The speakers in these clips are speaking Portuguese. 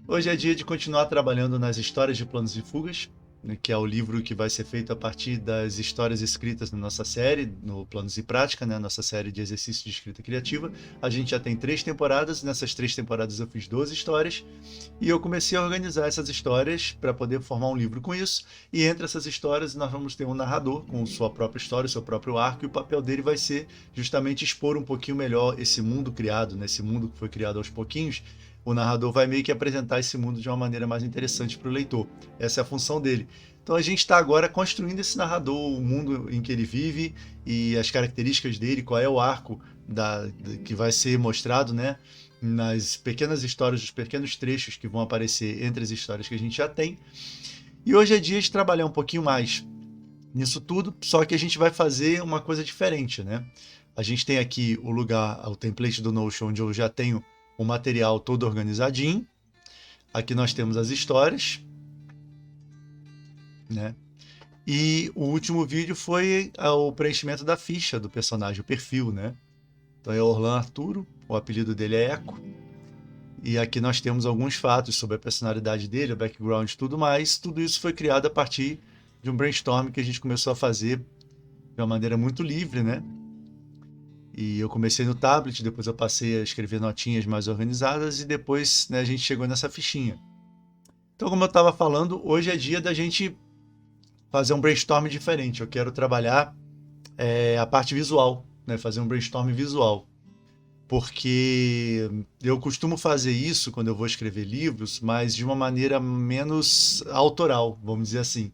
Hoje é dia de continuar trabalhando nas histórias de Planos e Fugas, né, que é o livro que vai ser feito a partir das histórias escritas na nossa série, no Planos e Prática, né, nossa série de exercícios de escrita criativa. A gente já tem 3 temporadas, nessas 3 temporadas eu fiz 12 histórias, e eu comecei a organizar essas histórias para poder formar um livro com isso, e entre essas histórias nós vamos ter um narrador com sua própria história, seu próprio arco, e o papel dele vai ser justamente expor um pouquinho melhor esse mundo criado, né, esse mundo que foi criado aos pouquinhos. O narrador vai meio que apresentar esse mundo de uma maneira mais interessante para o leitor. Essa é a função dele. Então a gente está agora construindo esse narrador, o mundo em que ele vive e as características dele, qual é o arco que vai ser mostrado, né? Nas pequenas histórias, os pequenos trechos que vão aparecer entre as histórias que a gente já tem. E hoje é dia de trabalhar um pouquinho mais nisso tudo, só que a gente vai fazer uma coisa diferente, né? A gente tem aqui o lugar, o template do Notion, onde eu já tenho o material todo organizadinho. Aqui nós temos as histórias, né? E o último vídeo foi o preenchimento da ficha do personagem, o perfil, né? Então é Orlan Arturo, o apelido dele é Eco. E aqui nós temos alguns fatos sobre a personalidade dele, o background e tudo mais. Tudo isso foi criado a partir de um brainstorm que a gente começou a fazer de uma maneira muito livre, né? E eu comecei no tablet, depois eu passei a escrever notinhas mais organizadas e depois, né, a gente chegou nessa fichinha. Então, como eu estava falando, hoje é dia da gente fazer um brainstorm diferente. Eu quero trabalhar a parte visual, né, fazer um brainstorm visual. Porque eu costumo fazer isso quando eu vou escrever livros, mas de uma maneira menos autoral, vamos dizer assim.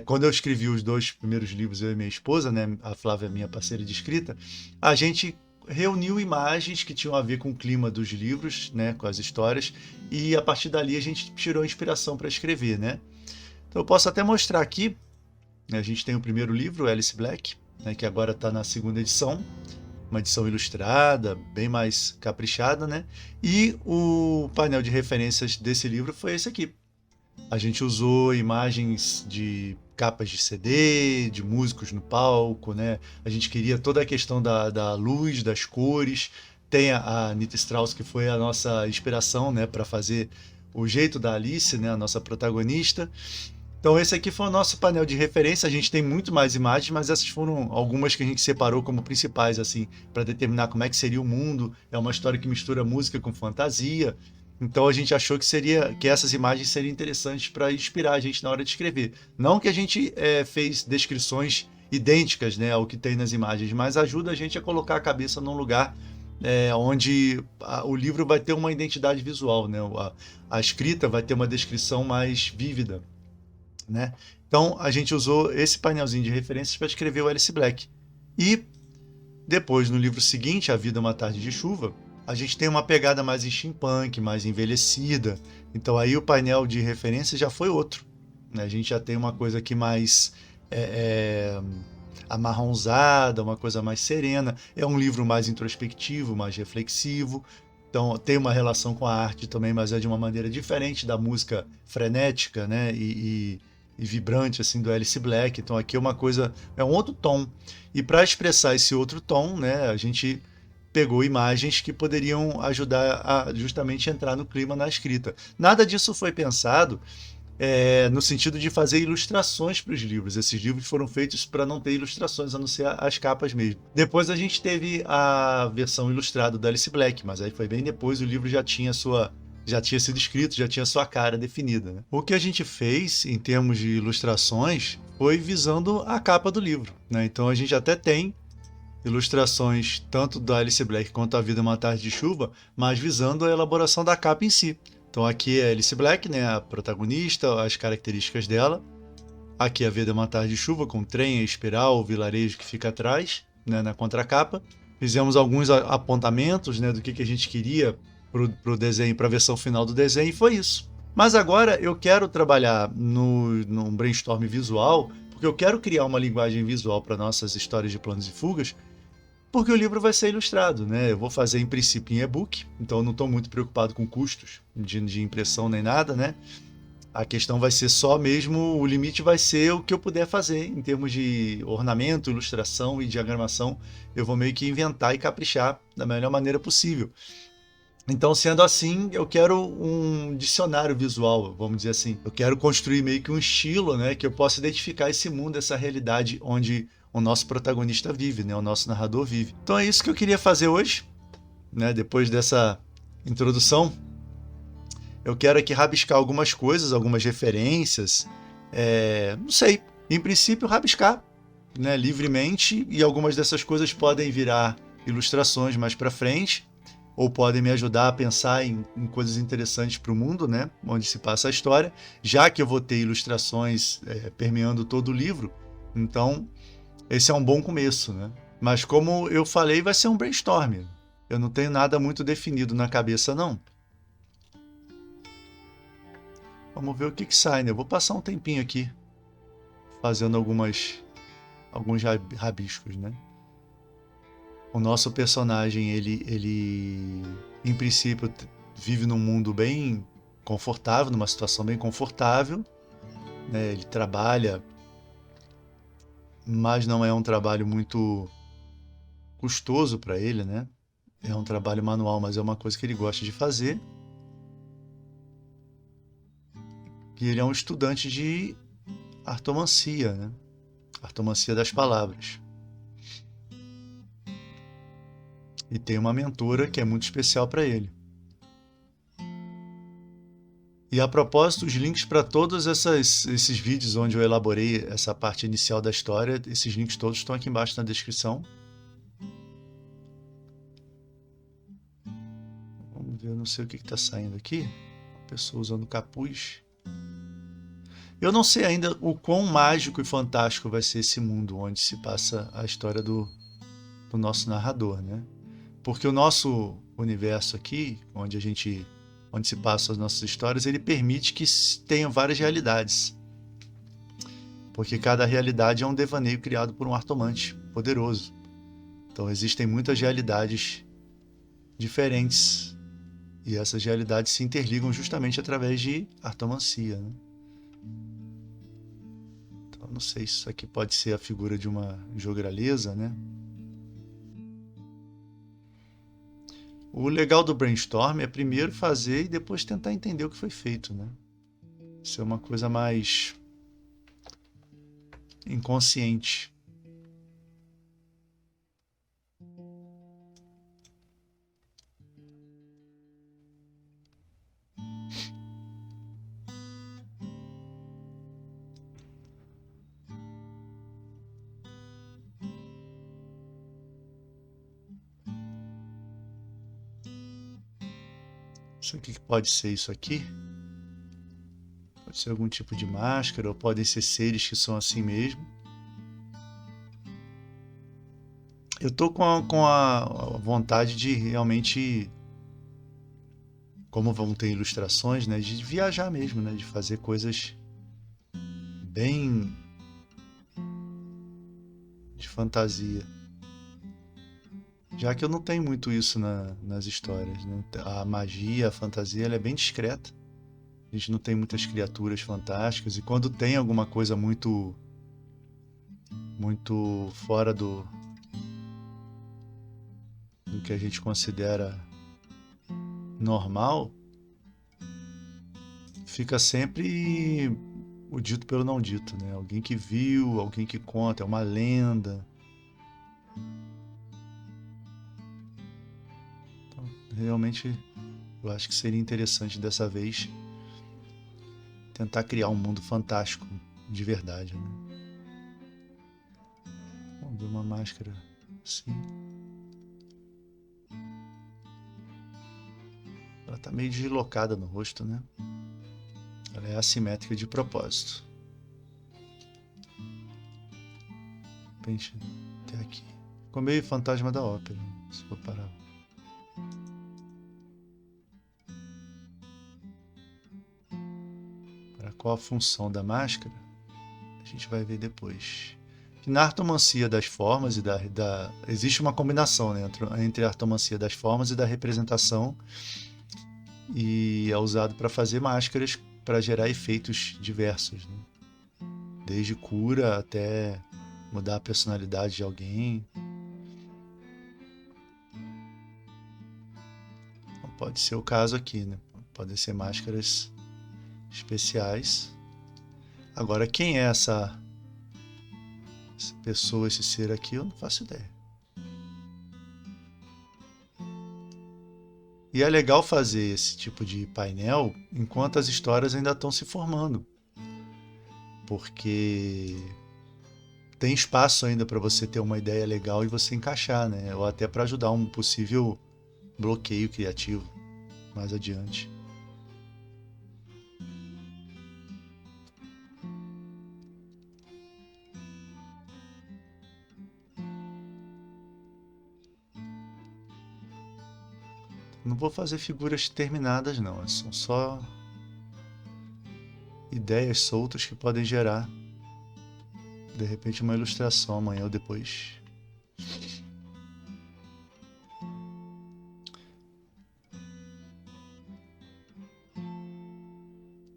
Quando eu escrevi os 2 primeiros livros, eu e minha esposa, né, a Flávia, minha parceira de escrita, a gente reuniu imagens que tinham a ver com o clima dos livros, né, com as histórias, e a partir dali a gente tirou inspiração para escrever, né? Então eu posso até mostrar aqui, né, a gente tem o primeiro livro, Alice Black, né, que agora está na segunda edição, uma edição ilustrada, bem mais caprichada, né? E o painel de referências desse livro foi esse aqui. A gente usou imagens de capas de CD, de músicos no palco, né? A gente queria toda a questão da luz, das cores. Tem a Anita Strauss, que foi a nossa inspiração, né, para fazer o jeito da Alice, né, a nossa protagonista. Então esse aqui foi o nosso painel de referência. A gente tem muito mais imagens, mas essas foram algumas que a gente separou como principais, assim, para determinar como é que seria o mundo. É uma história que mistura música com fantasia. Então a gente achou que essas imagens seriam interessantes para inspirar a gente na hora de escrever. Não que a gente fez descrições idênticas, né, ao que tem nas imagens, mas ajuda a gente a colocar a cabeça num lugar onde o livro vai ter uma identidade visual, né? A escrita vai ter uma descrição mais vívida, né? Então a gente usou esse painelzinho de referências para escrever o Alice Black. E depois, no livro seguinte, A Vida é uma Tarde de Chuva, a gente tem uma pegada mais steampunk, mais envelhecida. Então aí o painel de referências já foi outro, né? A gente já tem uma coisa aqui mais amarronzada, uma coisa mais serena. É um livro mais introspectivo, mais reflexivo. Então tem uma relação com a arte também, mas é de uma maneira diferente da música frenética, né? E vibrante assim do Alice Black. Então aqui é uma coisa, é um outro tom. E para expressar esse outro tom, né, a gente pegou imagens que poderiam ajudar a justamente entrar no clima na escrita. Nada disso foi pensado no sentido de fazer ilustrações para os livros. Esses livros foram feitos para não ter ilustrações, a não ser as capas mesmo. Depois a gente teve a versão ilustrada da Alice Black, mas aí foi bem depois, o livro já tinha sido escrito, já tinha sua cara definida, né? O que a gente fez em termos de ilustrações foi visando a capa do livro, né? Então a gente até tem ilustrações tanto da Alice Black quanto A Vida é uma Tarde de Chuva, mas visando a elaboração da capa em si. Então aqui é Alice Black, né, a protagonista, as características dela. Aqui A Vida é uma Tarde de Chuva, com trem, espiral, o vilarejo que fica atrás, né, na contracapa. Fizemos alguns apontamentos, né, do que a gente queria para o desenho, para a versão final do desenho, e foi isso. Mas agora eu quero trabalhar num brainstorm visual, porque eu quero criar uma linguagem visual para nossas histórias de planos e fugas, porque o livro vai ser ilustrado, né? Eu vou fazer em princípio em e-book, então eu não estou muito preocupado com custos de impressão nem nada, né? A questão vai ser só mesmo, o limite vai ser o que eu puder fazer em termos de ornamento, ilustração e diagramação. Eu vou meio que inventar e caprichar da melhor maneira possível. Então, sendo assim, eu quero um dicionário visual, vamos dizer assim. Eu quero construir meio que um estilo, né, que eu possa identificar esse mundo, essa realidade onde o nosso protagonista vive, né, o nosso narrador vive. Então é isso que eu queria fazer hoje, né, depois dessa introdução. Eu quero aqui rabiscar algumas coisas, algumas referências, não sei, em princípio rabiscar, né, livremente, e algumas dessas coisas podem virar ilustrações mais para frente, ou podem me ajudar a pensar em coisas interessantes para o mundo, né, onde se passa a história, já que eu vou ter ilustrações permeando todo o livro, então esse é um bom começo, né? Mas como eu falei, vai ser um brainstorm. Eu não tenho nada muito definido na cabeça, não. Vamos ver o que sai, né? Eu vou passar um tempinho aqui fazendo alguns rabiscos, né? O nosso personagem, ele em princípio vive num mundo bem confortável, numa situação bem confortável, né? Ele trabalha, mas não é um trabalho muito custoso para ele, né? É um trabalho manual, mas é uma coisa que ele gosta de fazer. E ele é um estudante de artomancia, né? Artomancia das palavras. E tem uma mentora que é muito especial para ele. E a propósito, os links para todos esses vídeos onde eu elaborei essa parte inicial da história, esses links todos estão aqui embaixo na descrição. Vamos ver, eu não sei o que está saindo aqui. A pessoa usando capuz. Eu não sei ainda o quão mágico e fantástico vai ser esse mundo onde se passa a história do nosso narrador, né? Porque o nosso universo aqui, onde se passam as nossas histórias, ele permite que tenha várias realidades. Porque cada realidade é um devaneio criado por um artomante poderoso. Então existem muitas realidades diferentes. E essas realidades se interligam justamente através de artomancia, né? Então não sei se isso aqui pode ser a figura de uma jograleza, né? O legal do brainstorm é primeiro fazer e depois tentar entender o que foi feito, né? Isso é uma coisa mais inconsciente. Isso aqui que pode ser isso aqui? Pode ser algum tipo de máscara, ou podem ser seres que são assim mesmo. Eu tô com a vontade de realmente, como vão ter ilustrações, né, de viajar mesmo, né, de fazer coisas bem de fantasia. Já que eu não tenho muito isso nas histórias, né? A magia, a fantasia, ela é bem discreta. A gente não tem muitas criaturas fantásticas e quando tem alguma coisa muito fora do que a gente considera normal, fica sempre o dito pelo não dito, né? Alguém que viu, alguém que conta, é uma lenda. Então, realmente, eu acho que seria interessante dessa vez tentar criar um mundo fantástico de verdade, né? Vamos ver uma máscara assim. Ela tá meio deslocada no rosto, né? Ela é assimétrica de propósito. De repente, até aqui. Ficou meio Fantasma da Ópera, se for parar. Para qual a função da máscara, a gente vai ver depois. Que na artomancia das formas e existe uma combinação, né, entre a artomancia das formas e da representação, e é usado para fazer máscaras para gerar efeitos diversos, né? Desde cura até mudar a personalidade de alguém. Vamos pode ser o caso aqui, né? Podem ser máscaras especiais. Agora, quem é essa pessoa, esse ser aqui, eu não faço ideia. E é legal fazer esse tipo de painel enquanto as histórias ainda estão se formando, porque tem espaço ainda para você ter uma ideia legal e você encaixar, né? Ou até para ajudar um possível bloqueio criativo mais adiante. Não vou fazer figuras terminadas, não. São só ideias soltas que podem gerar, de repente, uma ilustração amanhã ou depois.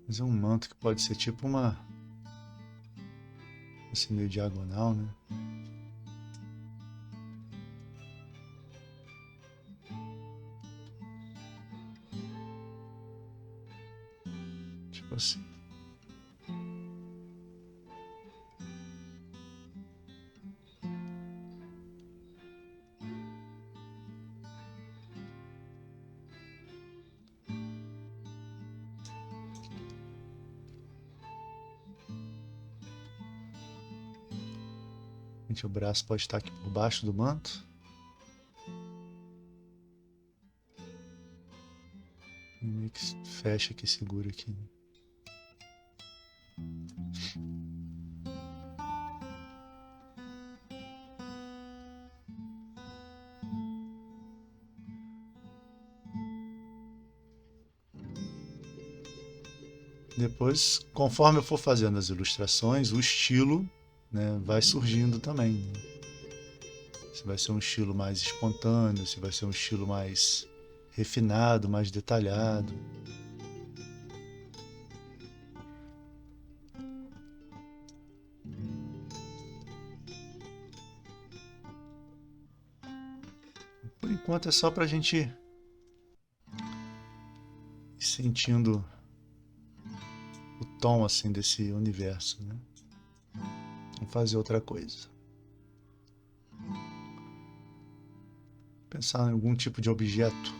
Fazer um manto que pode ser tipo uma... assim, meio diagonal, né? Tipo assim. O braço pode estar aqui por baixo do manto. E meio que fecha aqui, segura aqui. Né? Depois, conforme eu for fazendo as ilustrações, o estilo, né, vai surgindo também. Né? Se vai ser um estilo mais espontâneo, se vai ser um estilo mais refinado, mais detalhado. Por enquanto é só para a gente ir sentindo o tom assim desse universo, né? Vamos fazer outra coisa. Pensar em algum tipo de objeto.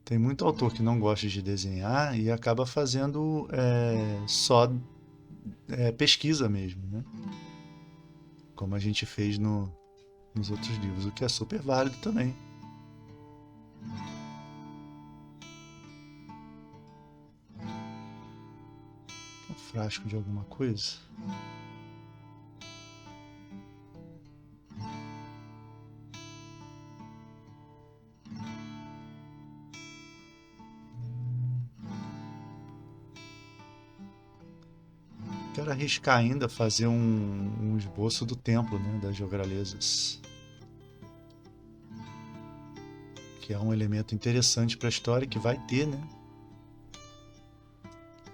Tem muito autor que não gosta de desenhar e acaba fazendo só pesquisa mesmo, né? Como a gente fez nos outros livros, o que é super válido também. Um frasco de alguma coisa. Quero arriscar ainda fazer um esboço do templo, né, das Jogralesas, que é um elemento interessante para a história que vai ter, né?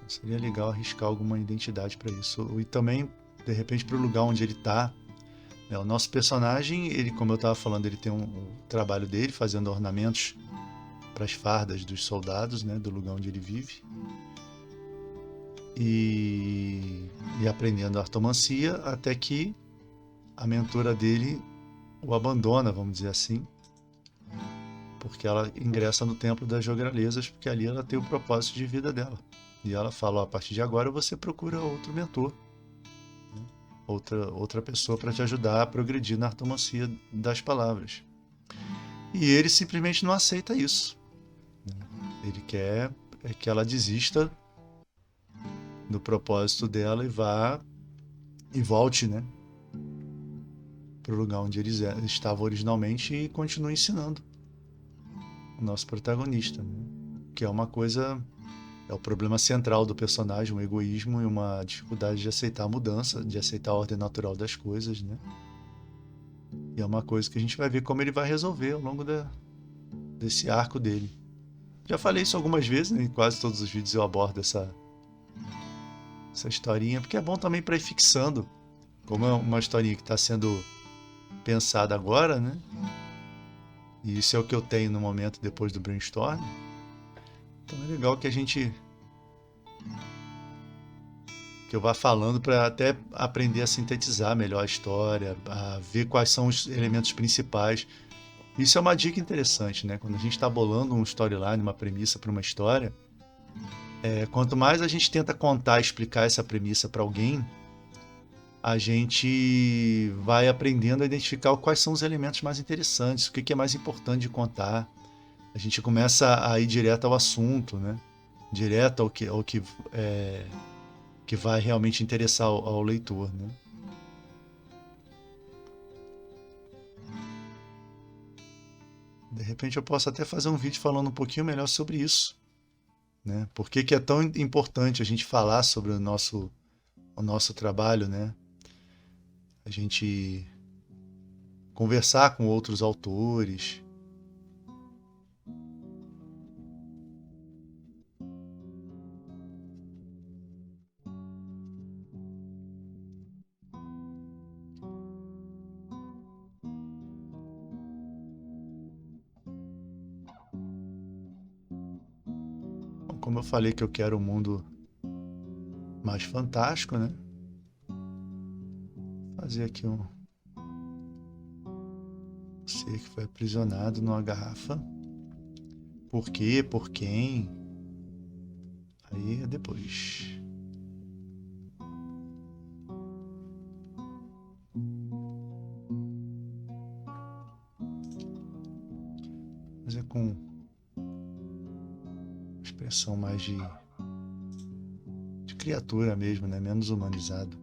Seria legal arriscar alguma identidade para isso e também de repente para o lugar onde ele está. Né? O nosso personagem, ele, como eu estava falando, ele tem um trabalho dele fazendo ornamentos para as fardas dos soldados, né, do lugar onde ele vive. E aprendendo artomancia até que a mentora dele o abandona, vamos dizer assim, porque ela ingressa no templo das Jogralesas, porque ali ela tem o propósito de vida dela. E ela fala, ó, a partir de agora você procura outro mentor, né? outra pessoa para te ajudar a progredir na artomancia das palavras. E ele simplesmente não aceita isso. Né? Ele quer que ela desista do propósito dela e volte, né, para o lugar onde eles estavam originalmente e continue ensinando o nosso protagonista, né? Que é uma coisa, é o problema central do personagem, um egoísmo e uma dificuldade de aceitar a mudança, de aceitar a ordem natural das coisas, né? E é uma coisa que a gente vai ver como ele vai resolver ao longo desse arco dele. Já falei isso algumas vezes, né? Em quase todos os vídeos eu abordo essa historinha, porque é bom também para ir fixando, como é uma historinha que está sendo pensada agora, né? E isso é o que eu tenho no momento depois do brainstorm. Então é legal que eu vá falando para até aprender a sintetizar melhor a história, a ver quais são os elementos principais. Isso é uma dica interessante, né? Quando a gente está bolando um storyline, uma premissa para uma história, quanto mais a gente tenta contar, explicar essa premissa para alguém, a gente vai aprendendo a identificar quais são os elementos mais interessantes, o que é mais importante de contar. A gente começa a ir direto ao assunto, né? Direto que vai realmente interessar ao leitor, né? De repente eu posso até fazer um vídeo falando um pouquinho melhor sobre isso, né? Por que é tão importante a gente falar sobre o nosso trabalho, né? A gente conversar com outros autores. Como eu falei que eu quero um mundo mais fantástico, né? Fazer aqui um ser que foi aprisionado numa garrafa. Por quê? Por quem? Aí é depois. Mas é com expressão mais de criatura mesmo, né? Menos humanizado.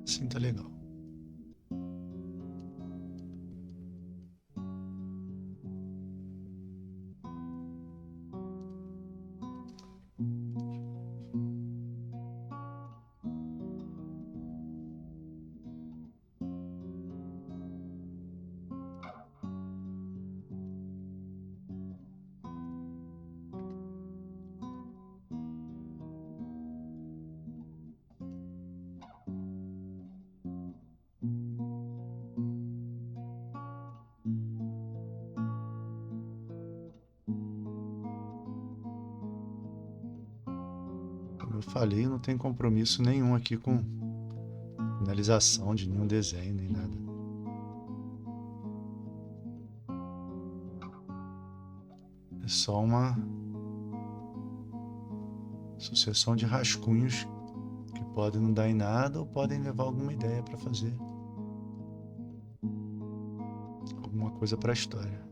Assim tá legal. Como eu falei, eu não tenho compromisso nenhum aqui com finalização de nenhum desenho, nem nada. É só uma sucessão de rascunhos que podem não dar em nada ou podem levar alguma ideia para fazer alguma coisa para a história.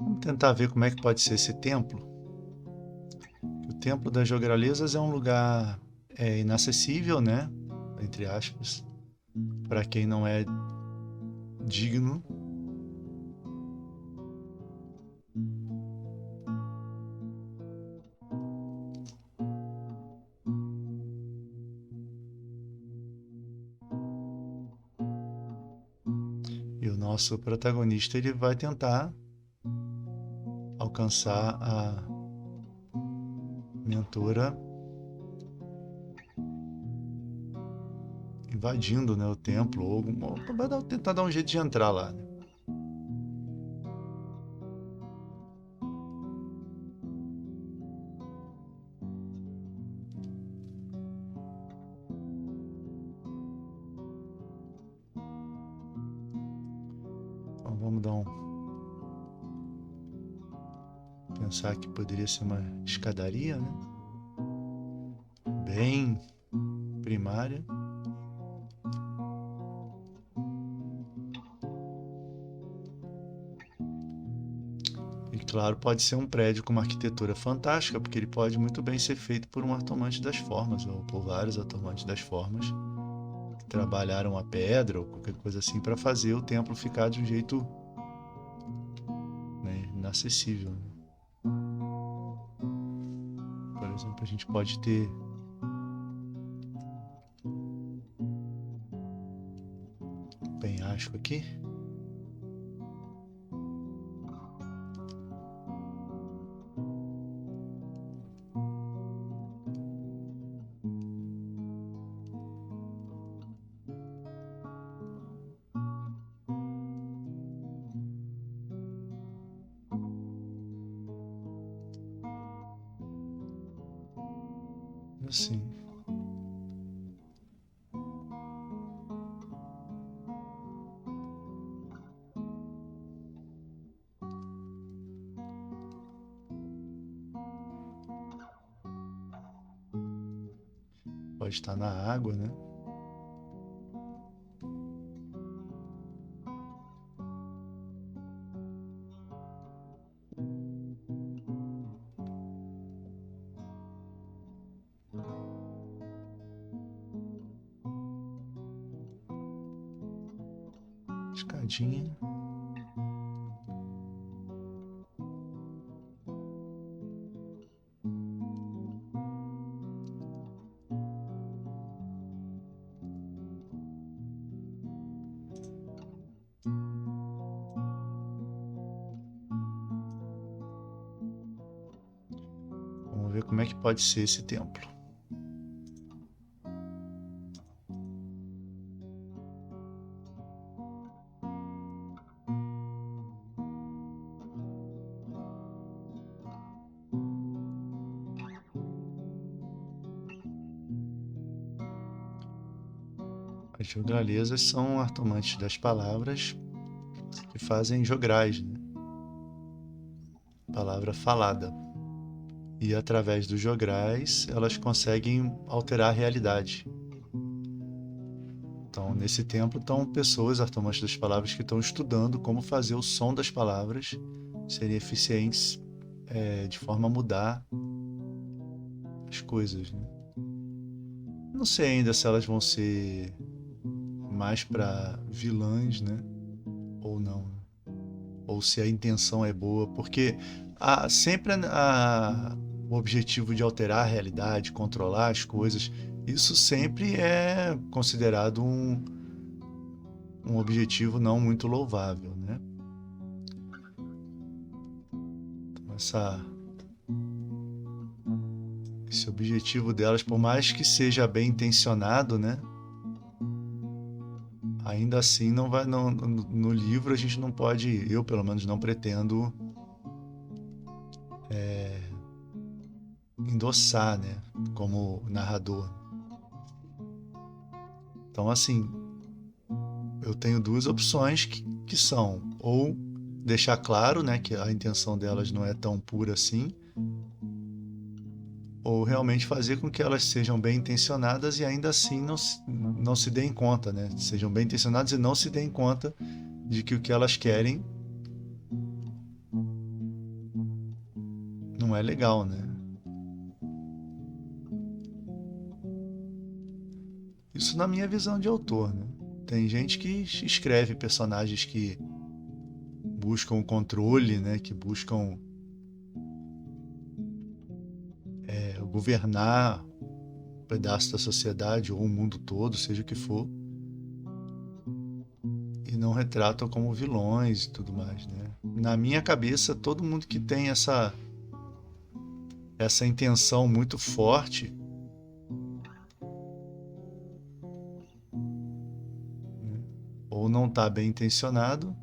Vamos tentar ver como é que pode ser esse templo. O Templo das Jogralezas é um lugar inacessível, né? Entre aspas, para quem não é digno. E o nosso protagonista ele vai tentar alcançar a mentora invadindo, né, o templo ou vai tentar dar um jeito de entrar lá, né? pensar que poderia ser uma escadaria, né? Bem primária. E claro, pode ser um prédio com uma arquitetura fantástica, porque ele pode muito bem ser feito por um artomante das formas, ou por vários artomantes das formas, que trabalharam a pedra ou qualquer coisa assim para fazer o templo ficar de um jeito, né, inacessível. Por exemplo, a gente pode ter um penhasco aqui. Assim. Pode estar na água, né? Escadinha. Vamos ver como é que pode ser esse templo. As jogralesas são artomantes das palavras que fazem jograis, né? Palavra falada. E através dos jograis, elas conseguem alterar a realidade. Então, nesse templo estão pessoas, artomantes das palavras, que estão estudando como fazer o som das palavras serem eficientes de forma a mudar as coisas, né? Não sei ainda se elas vão ser mais para vilãs, né? Ou não. Ou se a intenção é boa, porque sempre o objetivo de alterar a realidade, controlar as coisas, isso sempre é considerado um objetivo não muito louvável, né? Então, esse objetivo delas, por mais que seja bem intencionado, né? Ainda assim, não vai, no livro a gente não pode, eu pelo menos não pretendo endossar, né? Como narrador. Então, assim, eu tenho duas opções que são ou deixar claro, né, que a intenção delas não é tão pura assim, ou realmente fazer com que elas sejam bem intencionadas e ainda assim não se deem conta, né? Sejam bem intencionadas e não se deem conta de que o que elas querem não é legal, né? Isso na minha visão de autor, né? Tem gente que escreve personagens que buscam o controle, né? Que buscam governar um pedaço da sociedade ou o mundo todo, seja o que for, e não retratam como vilões e tudo mais, né? Na minha cabeça, todo mundo que tem essa intenção muito forte, né, ou não está bem intencionado,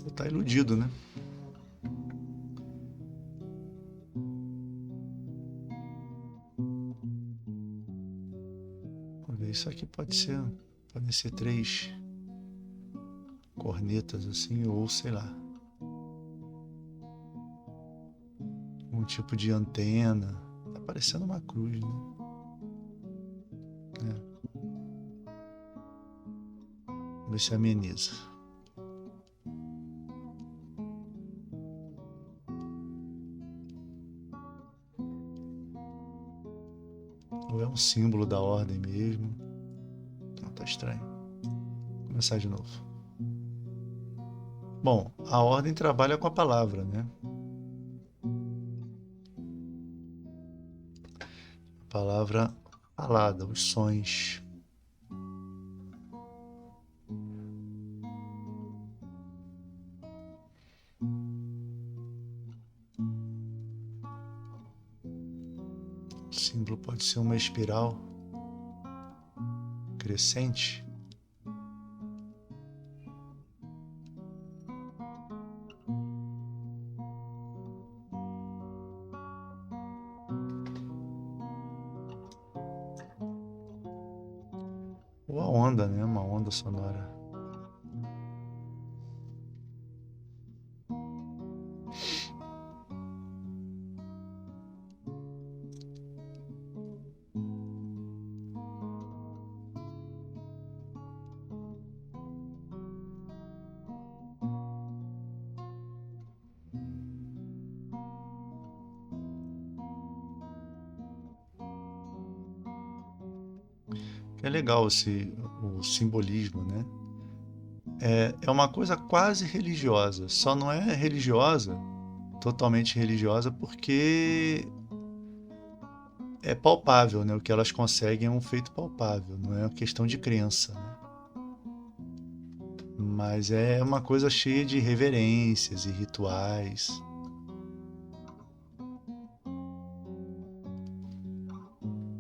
ou está iludido, né? Vamos ver, isso aqui podem ser 3 cornetas assim, ou sei lá. algum tipo de antena. Tá parecendo uma cruz, né? Vamos ver se ameniza. Ou é um símbolo da ordem mesmo. Não, tá estranho. Vou começar de novo. Bom, a ordem trabalha com a palavra, né? A palavra falada, os sons. O símbolo pode ser uma espiral crescente. Ou a onda, né? Uma onda sonora. É legal o simbolismo, né? É uma coisa quase religiosa. Só não é religiosa, totalmente religiosa, porque é palpável, né? O que elas conseguem é um feito palpável, não é uma questão de crença, né? Mas é uma coisa cheia de reverências e rituais.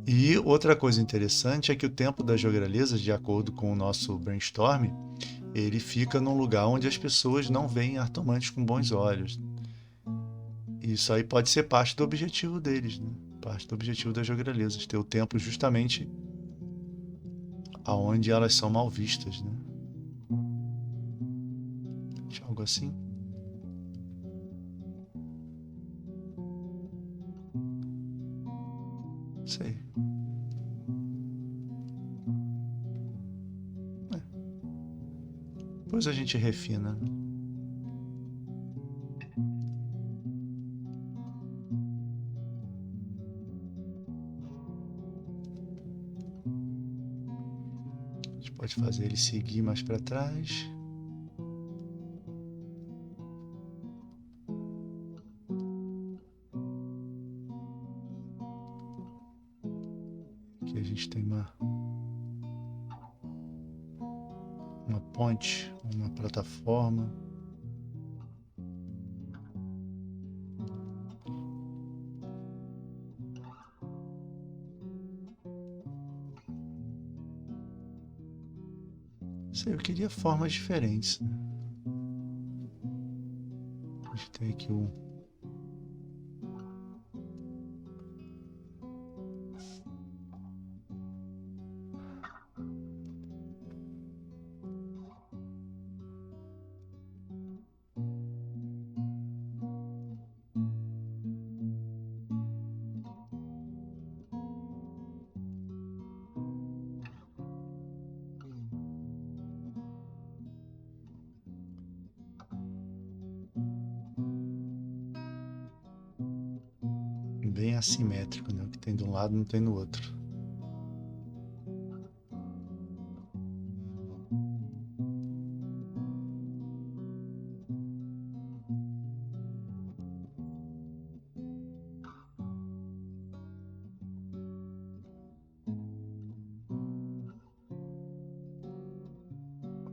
E outra coisa interessante é que o templo das Jogralezas, de acordo com o nosso brainstorm, ele fica num lugar onde as pessoas não veem artomantes com bons olhos. Isso aí pode ser parte do objetivo deles, né? Parte do objetivo das Jogralezas, ter o templo justamente aonde elas são mal vistas, né? Algo assim. Sei. É. Depois a gente refina, né? A gente pode fazer ele seguir mais para trás. Aqui a gente tem uma ponte, uma plataforma. Sei, eu queria formas diferentes, né? A gente tem aqui um. Bem assimétrico, né? O que tem de um lado não tem no outro.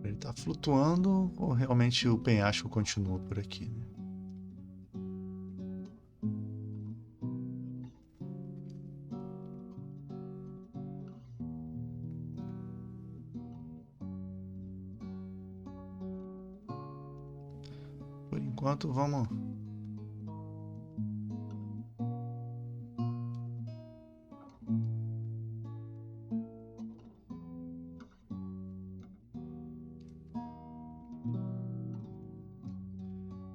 Ele está flutuando ou realmente o penhasco continua por aqui, né? Por enquanto, vamos.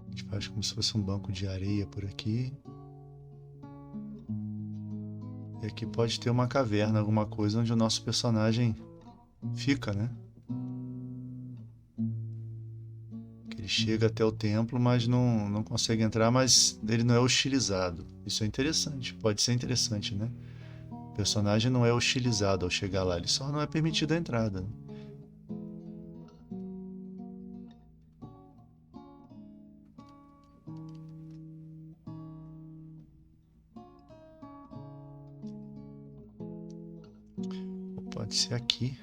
A gente faz como se fosse um banco de areia por aqui. E aqui pode ter uma caverna, alguma coisa onde o nosso personagem fica, né? Que ele chega até o templo, mas não consegue entrar, mas ele não é hostilizado. Isso é interessante, pode ser interessante, né? O personagem não é hostilizado ao chegar lá, ele só não é permitido a entrada, né? Pode ser aqui.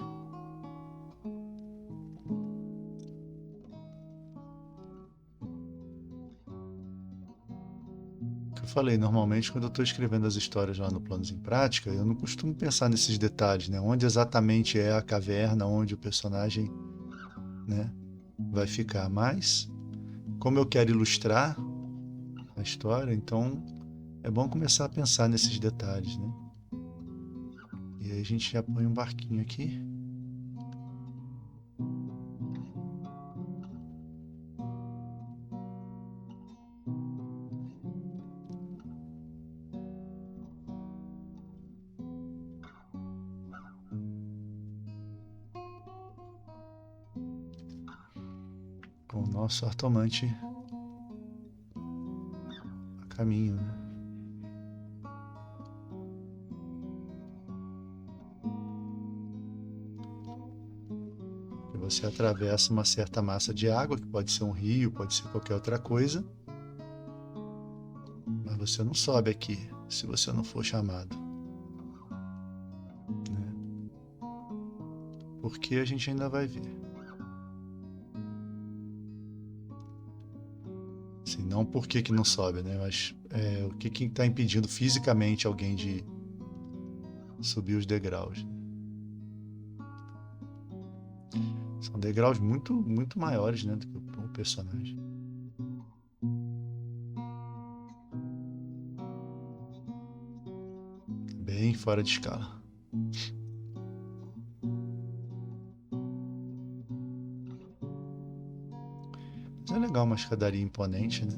Eu falei, normalmente quando eu estou escrevendo as histórias lá no Planos em Prática, eu não costumo pensar nesses detalhes, né? Onde exatamente é a caverna, onde o personagem, né, vai ficar. Mas, como eu quero ilustrar a história, então é bom começar a pensar nesses detalhes, né? E aí a gente já põe um barquinho aqui. Com o nosso artomante a caminho, né? E você atravessa uma certa massa de água, que pode ser um rio, pode ser qualquer outra coisa, mas você não sobe aqui se você não for chamado, né? Porque a gente ainda vai ver. Assim, não por que não sobe, né? Mas o que está impedindo fisicamente alguém de subir os degraus? São degraus muito, muito maiores, né, do que o personagem. Bem fora de escala. Mas é legal uma escadaria imponente, né?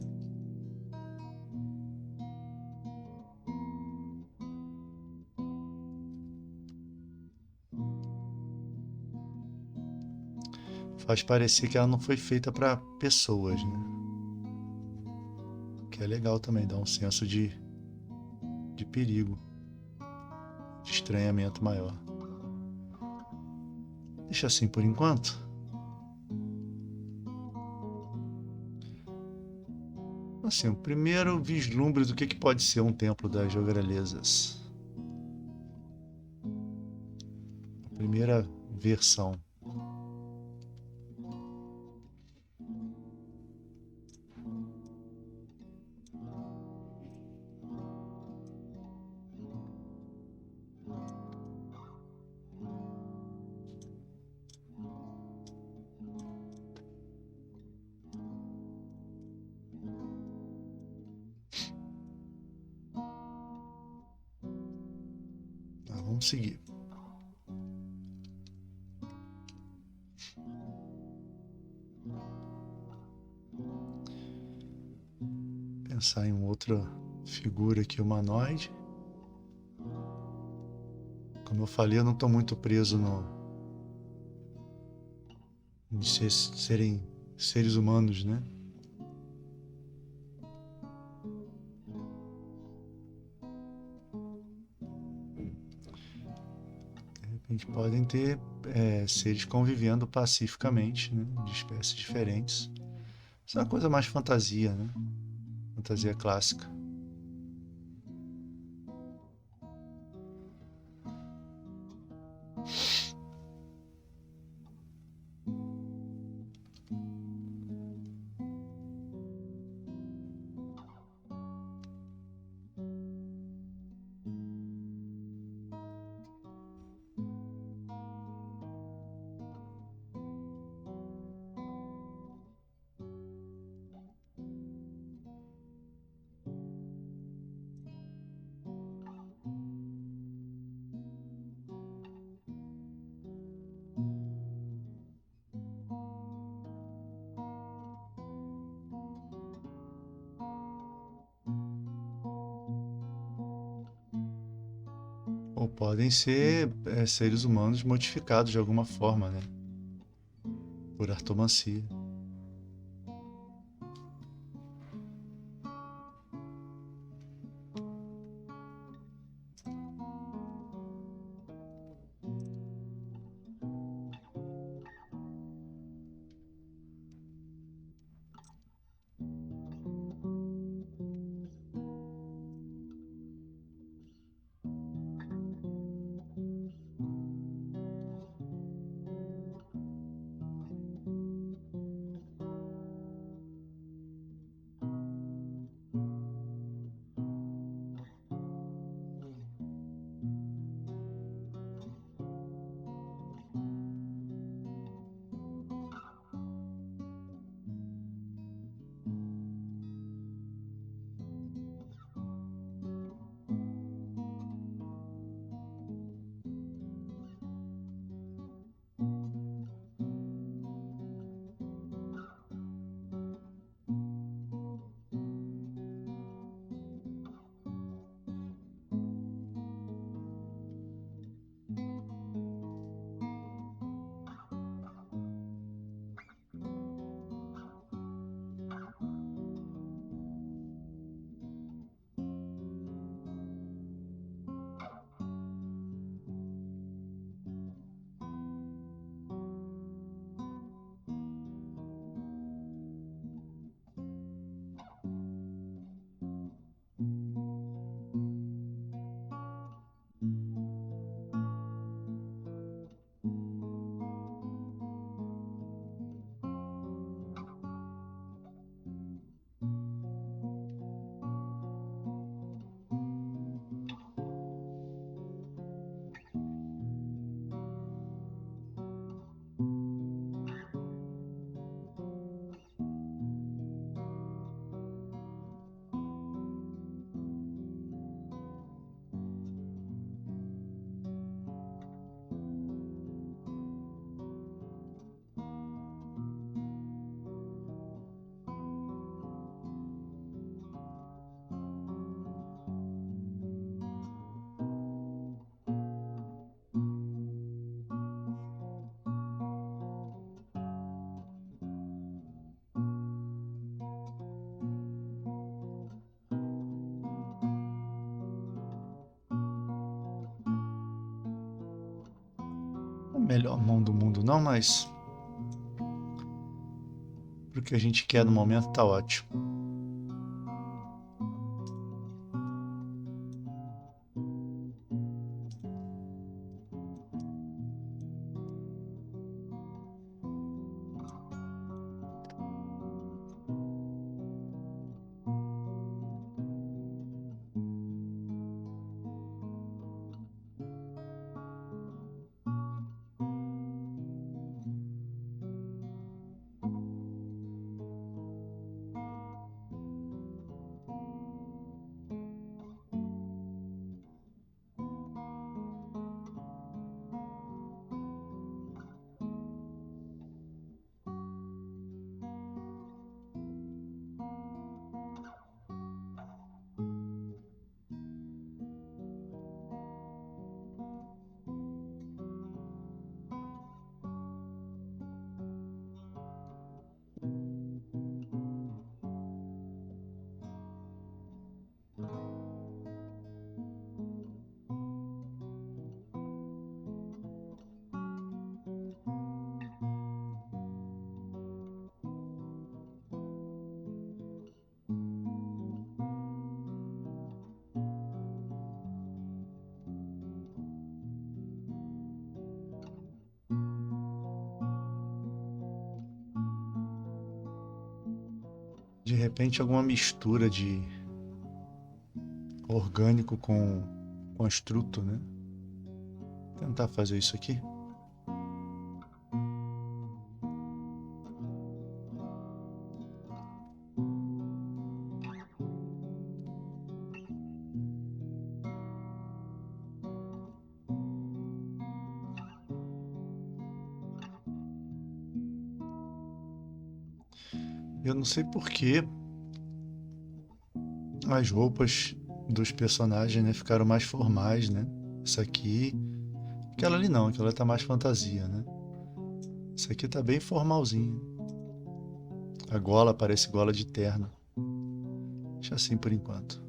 Faz parecer que ela não foi feita para pessoas, né? Que é legal também, dá um senso de perigo, de estranhamento maior. Deixa assim por enquanto. Assim, o primeiro vislumbre do que pode ser um templo das Jogralezas. A primeira versão. Tá, vamos seguir. Pensar em outra figura aqui humanoide. Como eu falei, eu não estou muito preso de serem seres humanos, né? De repente podem ter seres convivendo pacificamente, né? De espécies diferentes. Isso é uma coisa mais fantasia, né? Fantasia clássica. Ou podem ser seres humanos modificados de alguma forma, né? Por artomancia. A melhor mão do mundo não, mas pro que a gente quer no momento tá ótimo. De repente alguma mistura de orgânico com construto, né? Vou tentar fazer isso aqui. Eu não sei por que as roupas dos personagens, né, ficaram mais formais, né? Isso aqui... Aquela ali não, aquela tá mais fantasia, né? Isso aqui tá bem formalzinho. A gola parece gola de terno. Deixa assim por enquanto.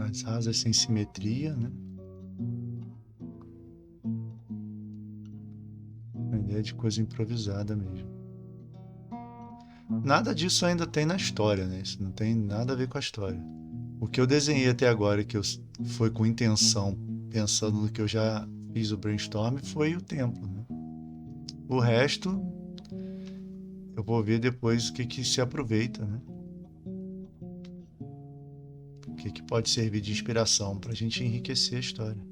As asas sem simetria, né? Uma ideia de coisa improvisada mesmo. Nada disso ainda tem na história, né? Isso não tem nada a ver com a história. O que eu desenhei até agora, foi com intenção, pensando no que eu já fiz o brainstorm, foi o templo, né? O resto, eu vou ver depois o que que se aproveita, né? O que que pode servir de inspiração para a gente enriquecer a história.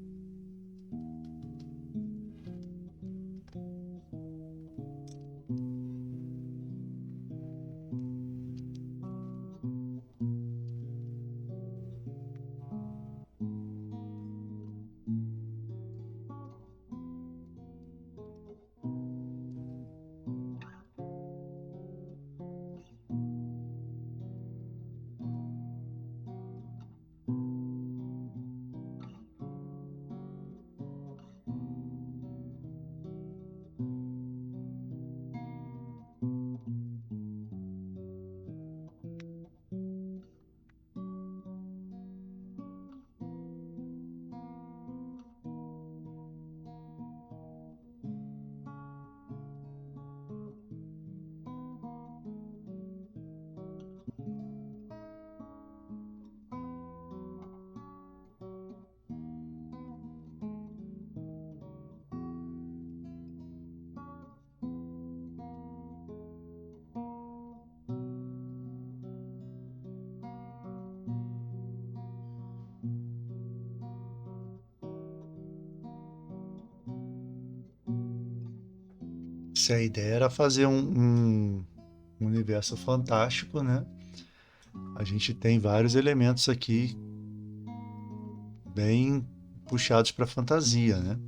Se a ideia era fazer um universo fantástico, né? A gente tem vários elementos aqui bem puxados para fantasia, né?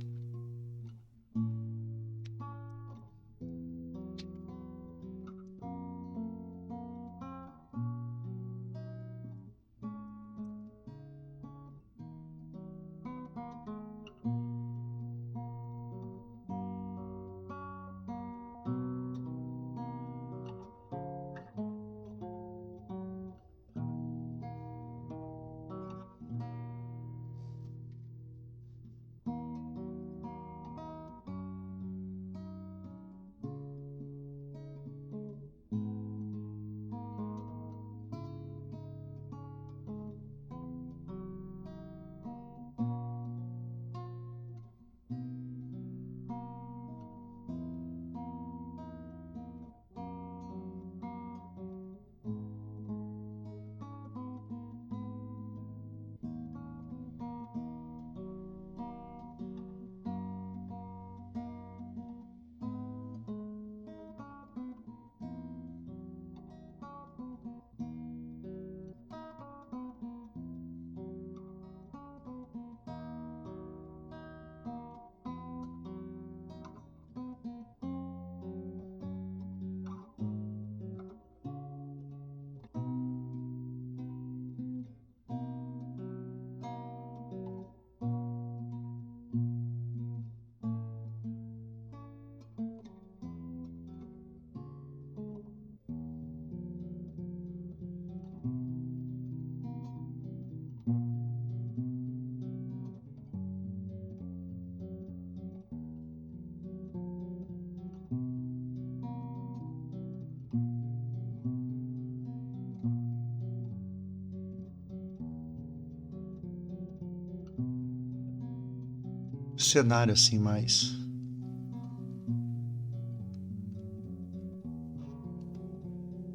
cenário assim mais...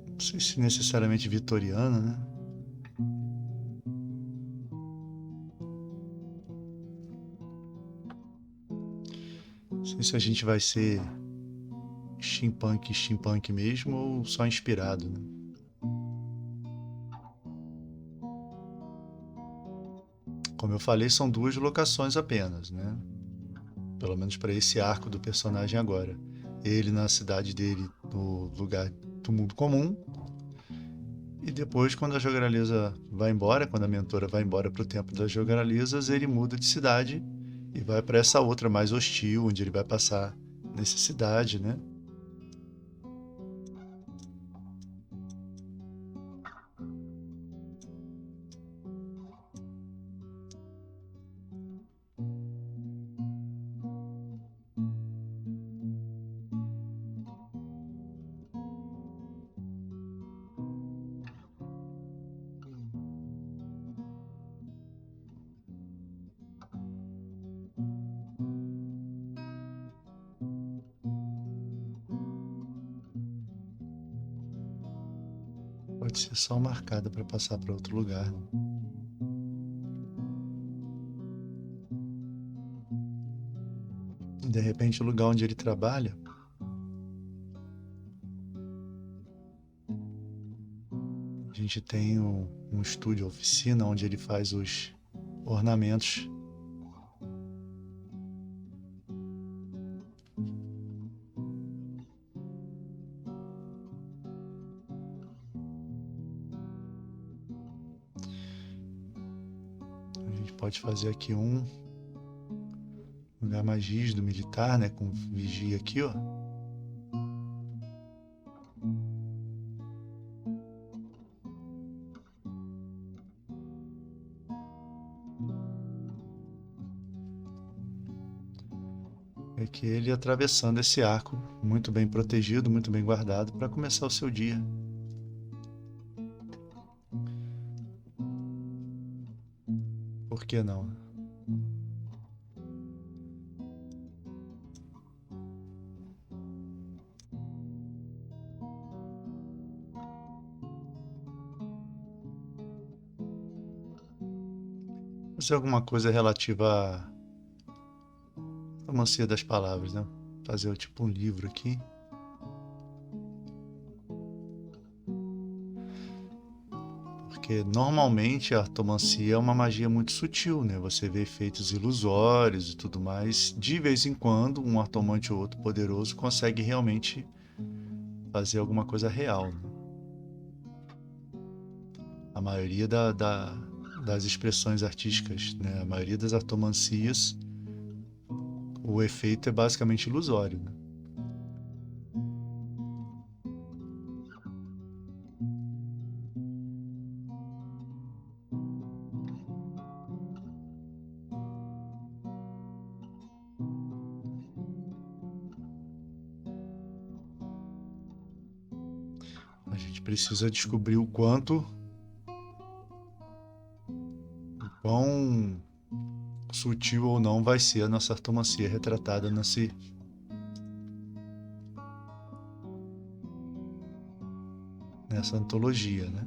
Não sei se necessariamente vitoriano, né? Não sei se a gente vai ser steampunk mesmo ou só inspirado, né? Como eu falei, são 2 locações apenas, né? Pelo menos para esse arco do personagem agora. Ele na cidade dele, no lugar do mundo comum. E depois, quando a Jograleza vai embora, quando a mentora vai embora para o Templo das Jogralizas, ele muda de cidade e vai para essa outra mais hostil, onde ele vai passar necessidade, né? Pode ser só marcada para passar para outro lugar, né? De repente, o lugar onde ele trabalha, a gente tem um estúdio, oficina, onde ele faz os ornamentos. A gente pode fazer aqui um lugar mais rígido, militar, né? Com vigia aqui, ó. É que ele atravessando esse arco, muito bem protegido, muito bem guardado, para começar o seu dia. Por que não? Fazer alguma coisa relativa à romancia das palavras, né? Fazer tipo um livro aqui. Porque normalmente a artomancia é uma magia muito sutil, né? Você vê efeitos ilusórios e tudo mais. De vez em quando, um artomante ou outro poderoso consegue realmente fazer alguma coisa real, né? A maioria das expressões artísticas, né? A maioria das artomancias, o efeito é basicamente ilusório, né? A gente precisa descobrir o quão sutil ou não vai ser a nossa artomancia retratada nessa antologia, né?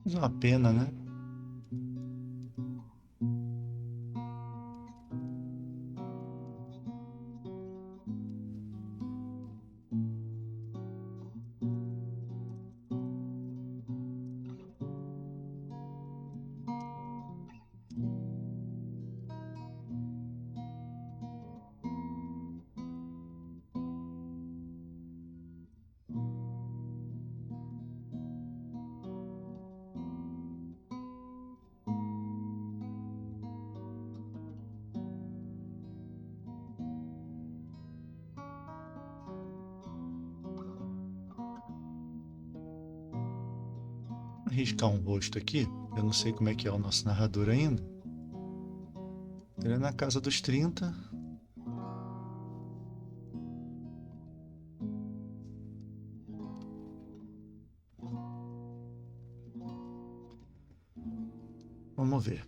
Mas é uma pena, né? Arriscar um rosto aqui. Eu não sei como é que é o nosso narrador ainda. Ele é na casa dos 30. Vamos ver.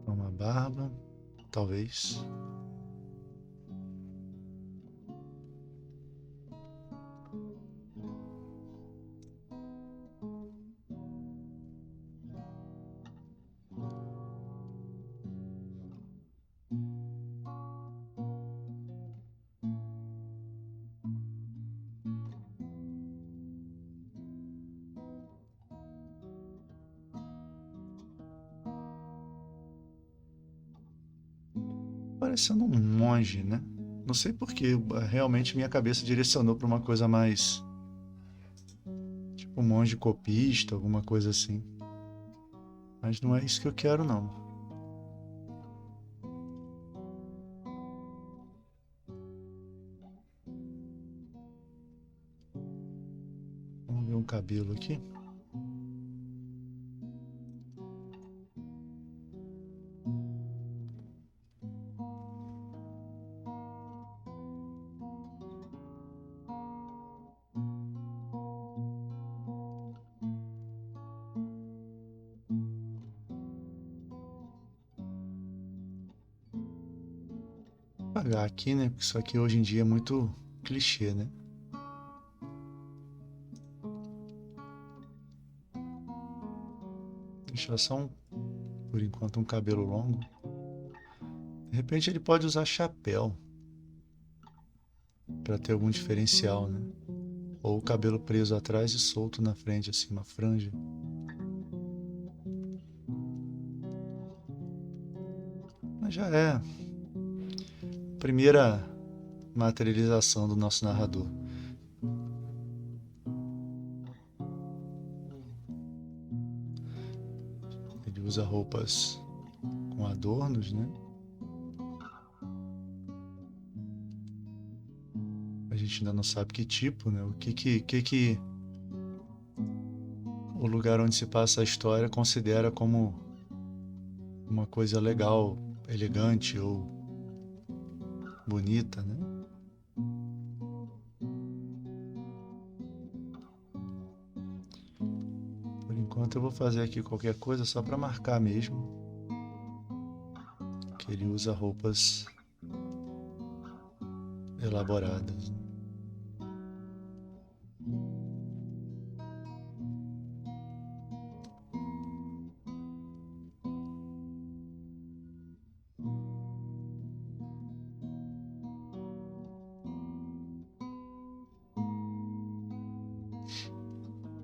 Uma barba, talvez. Parecendo um monge, né? Não sei porque, realmente minha cabeça direcionou para uma coisa mais tipo um monge copista, alguma coisa assim. Mas não é isso que eu quero, não. Vamos ver um cabelo aqui. Vou apagar aqui, né? Porque isso aqui hoje em dia é muito clichê, né? Deixar só por enquanto, um cabelo longo. De repente ele pode usar chapéu para ter algum diferencial, né? Ou o cabelo preso atrás e solto na frente, assim, uma franja. Mas já é a primeira materialização do nosso narrador. Ele usa roupas com adornos, né? A gente ainda não sabe que tipo, né? O que o lugar onde se passa a história considera como uma coisa legal, elegante ou bonita, né? Por enquanto eu vou fazer aqui qualquer coisa só para marcar mesmo que ele usa roupas elaboradas.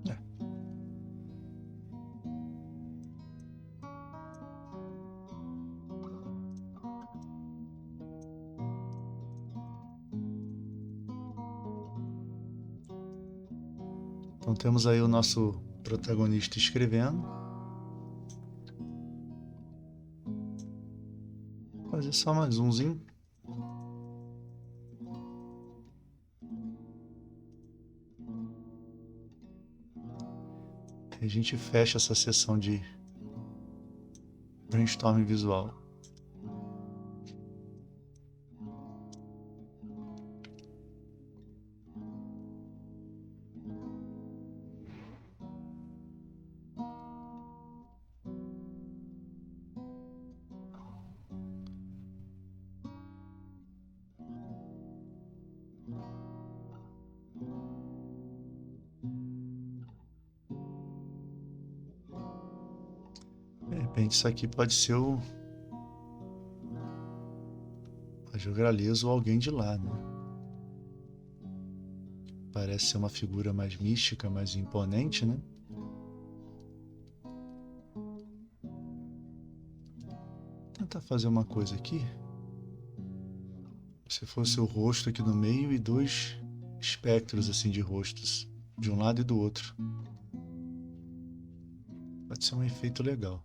É. Então temos aí o nosso protagonista escrevendo. Vou fazer só mais umzinho. E a gente fecha essa sessão de brainstorming visual. De repente isso aqui pode ser jogar liso ou alguém de lá, né? Parece ser uma figura mais mística, mais imponente, né? Vou tentar fazer uma coisa aqui. Se fosse o rosto aqui no meio e dois espectros assim de rostos, de um lado e do outro. Pode ser um efeito legal.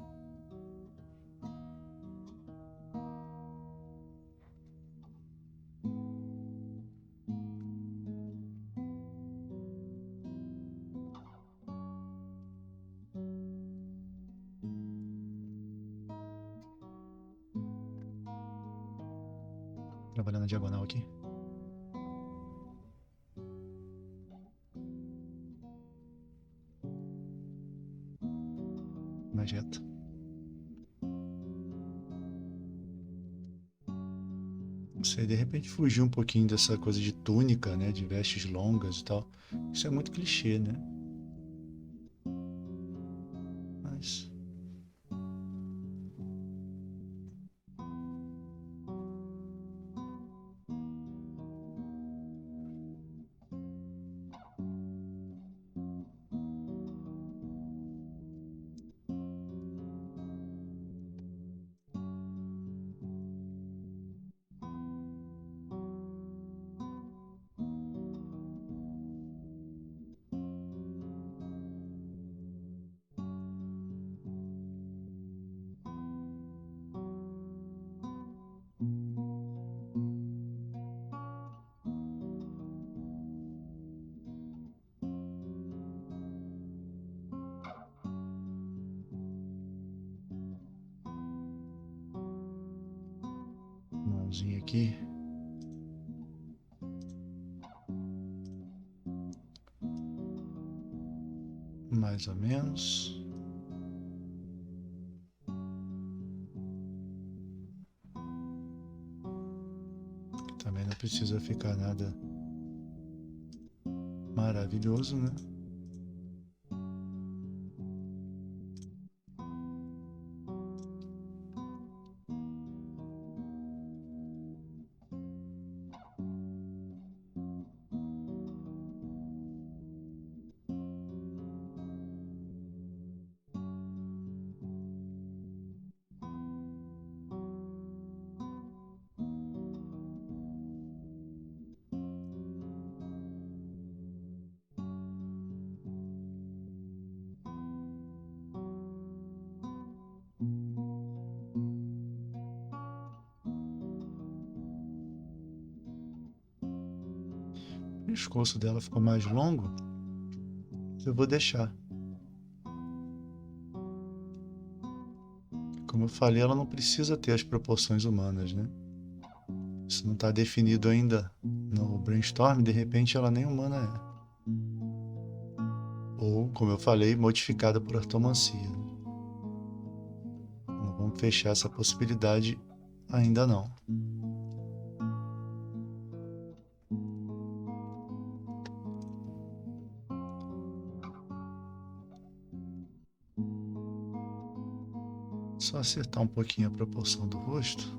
Trabalhando na diagonal aqui. Mais reto. Não sei, de repente fugir um pouquinho dessa coisa de túnica, né? De vestes longas e tal. Isso é muito clichê, né? Mas... mãozinha aqui. Mais ou menos. Também não precisa ficar nada maravilhoso, né? O pescoço dela ficou mais longo. Eu vou deixar. Como eu falei, ela não precisa ter as proporções humanas, né? Isso não está definido ainda no brainstorm, de repente ela nem humana é. Ou, como eu falei, modificada por ortomancia. Não vamos fechar essa possibilidade ainda não. Só acertar um pouquinho a proporção do rosto.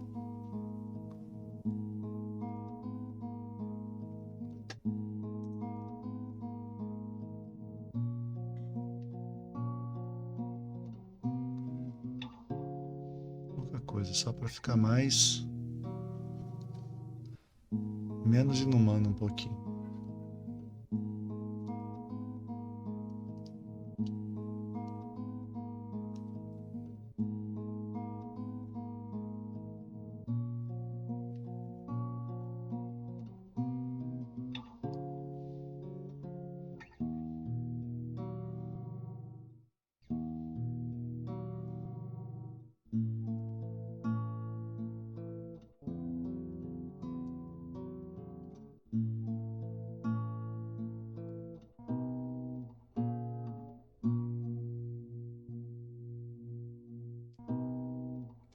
Pouca coisa, só para ficar menos inumano um pouquinho.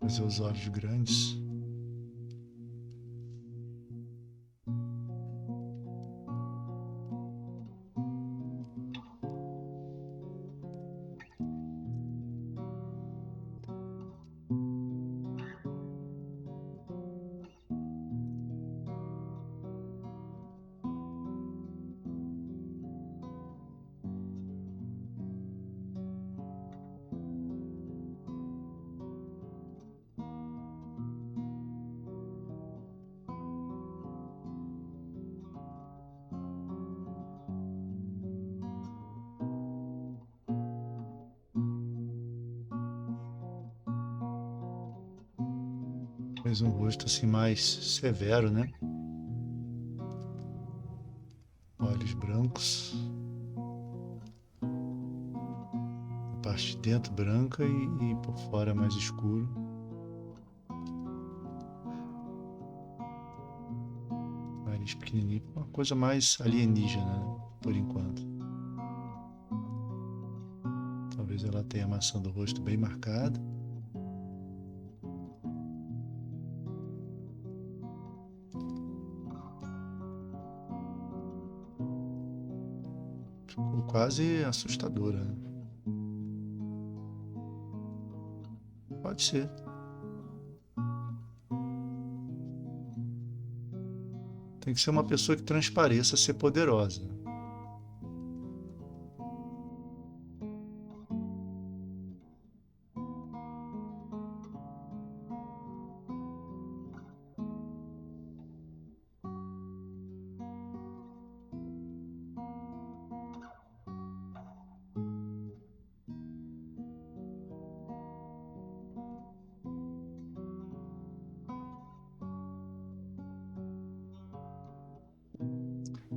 Fazer os olhos grandes. Fez um rosto assim mais severo, né? Olhos brancos. A parte de dentro branca e por fora mais escuro. Nariz pequenininho. Uma coisa mais alienígena, né? Por enquanto. Talvez ela tenha a maçã do rosto bem marcada. Ficou quase assustadora, né? Pode ser. Tem que ser uma pessoa que transpareça ser poderosa.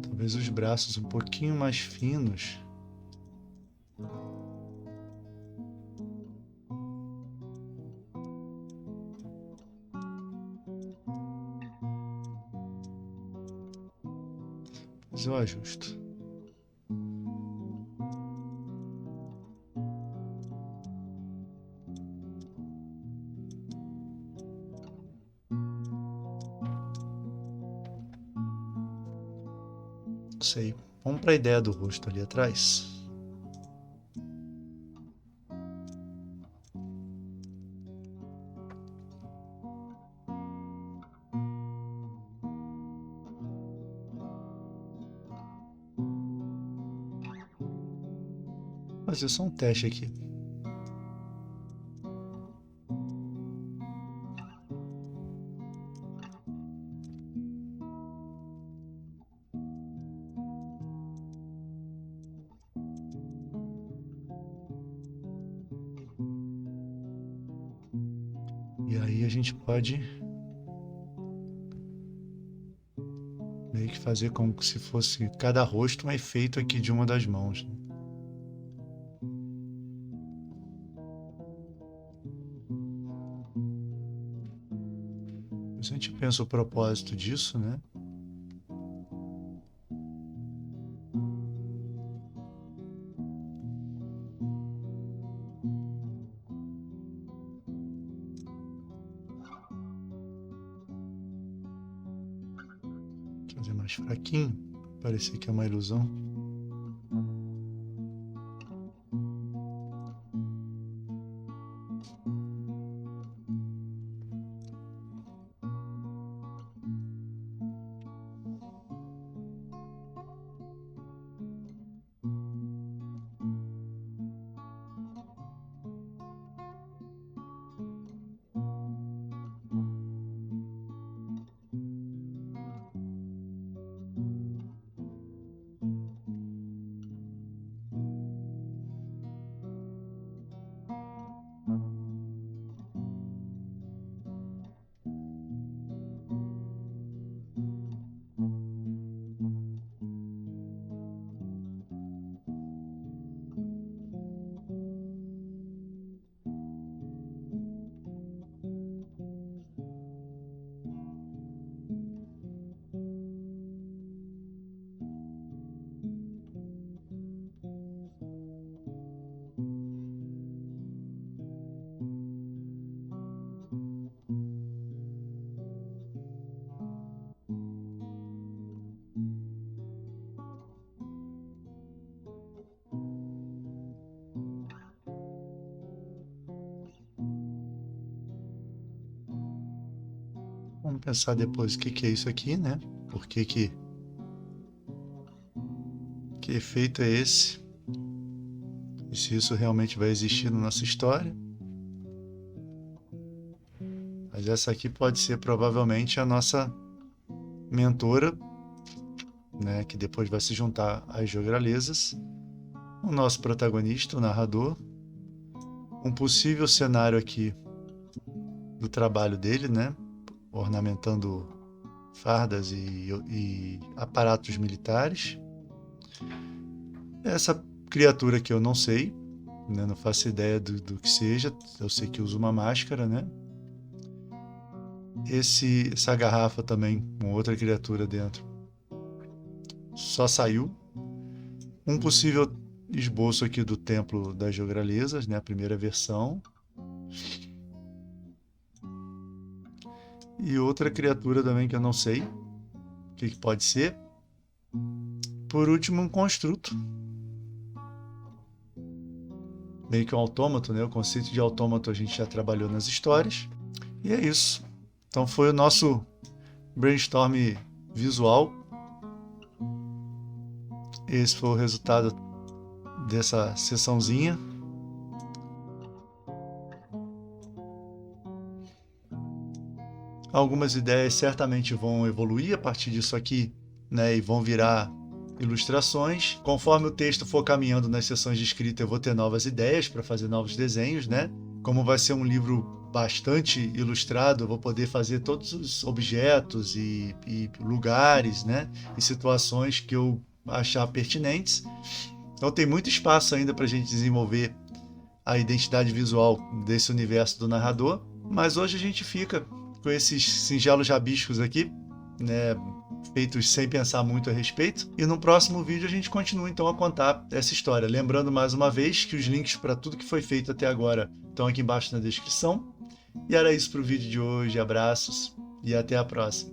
Talvez os braços um pouquinho mais finos. Mas eu ajusto. Sei. Vamos para a ideia do rosto ali atrás. Vou fazer só um teste aqui. E aí a gente pode meio que fazer como se fosse cada rosto um efeito aqui de uma das mãos, né? A gente pensa o propósito disso, né? Fazer mais fraquinho, parecer que é uma ilusão. Vamos pensar depois o que é isso aqui, né? Por que efeito é esse? E se isso realmente vai existir na nossa história? Mas essa aqui pode ser provavelmente a nossa mentora, né? Que depois vai se juntar às Jogralesas. O nosso protagonista, o narrador. Um possível cenário aqui do trabalho dele, né? ornamentando fardas e aparatos militares. Essa criatura que eu não sei, né? Não faço ideia do que seja, eu sei que usa uma máscara, né? Essa garrafa também, com outra criatura dentro, só saiu. Um possível esboço aqui do Templo das Jogralezas, né? A primeira versão. E outra criatura também que eu não sei o que pode ser. Por último, um construto. Meio que um autômato, né? O conceito de autômato a gente já trabalhou nas histórias. E é isso. Então foi o nosso brainstorm visual. Esse foi o resultado dessa sessãozinha. Algumas ideias certamente vão evoluir a partir disso aqui, né? E vão virar ilustrações. Conforme o texto for caminhando nas sessões de escrita, eu vou ter novas ideias para fazer novos desenhos, né? Como vai ser um livro bastante ilustrado, eu vou poder fazer todos os objetos e lugares, né? E situações que eu achar pertinentes. Então tem muito espaço ainda para a gente desenvolver a identidade visual desse universo do narrador, mas hoje a gente fica com esses singelos rabiscos aqui, né, feitos sem pensar muito a respeito, e no próximo vídeo a gente continua então a contar essa história. Lembrando mais uma vez que os links para tudo que foi feito até agora estão aqui embaixo na descrição. E era isso para o vídeo de hoje, abraços e até a próxima.